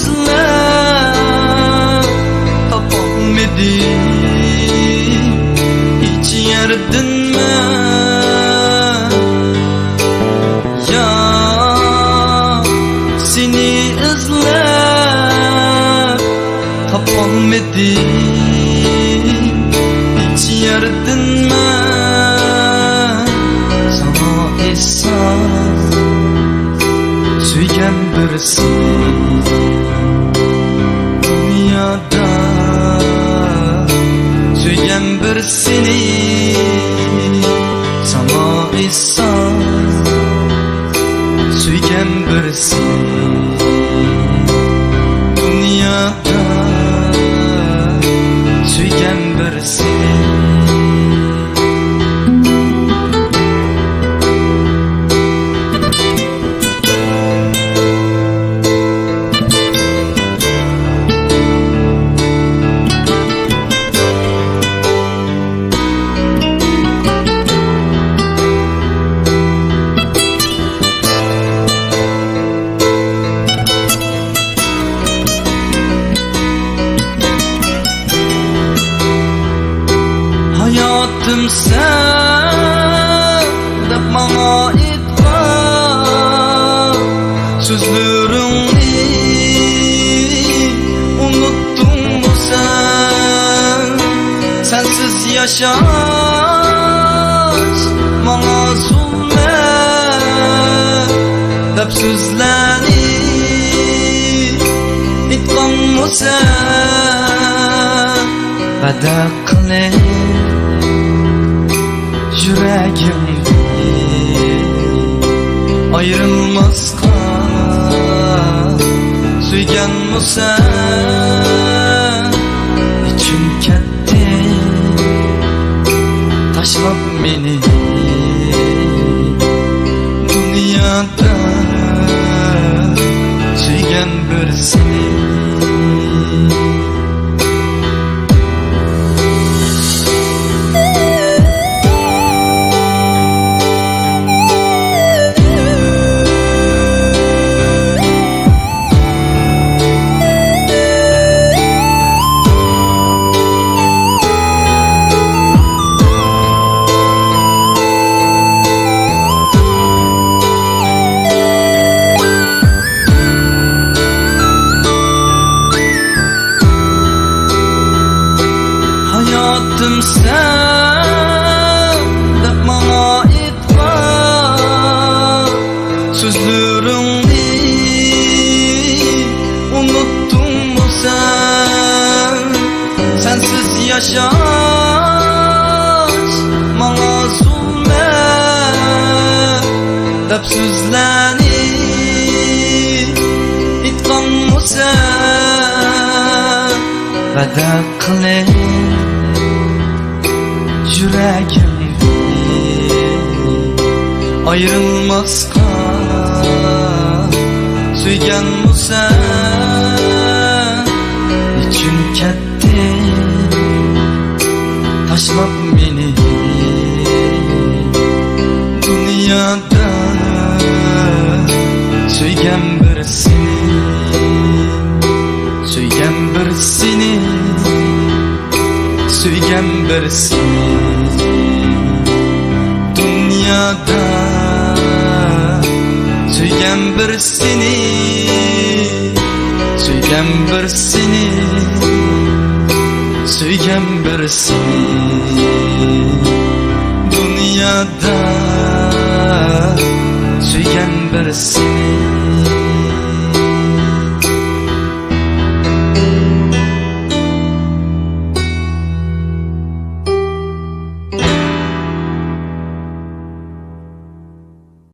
izlab topolmadim hiç yerden ya seni izlab topolmadim hiç yerden sana esas suygan birsin dünyada suygan birsini sana esas suygan birsin dünyada suygan birsini hayatım sen dep bana etme sözlerini unuttun mu sen sensiz yaşaş bana zulmet dep sözlerini etken mu sen vada qilib yüreğimde ayrılmazqa suygan mu sen için kettin tashlab meni dünyada suygan birsini hayatım sen dep bana etme sözlerini unuttun mu sen sensiz yaşaş bana zulmet dep sözlerini etken mu sen vada qilib yüreğimde ayrılmazqa suygan mu sen için kettin tashlab meni dünyada suygan birsini suygan birsini suygan birsini dünyada suygan birsini suygan birsini suygan birsini dünyada suygan birsini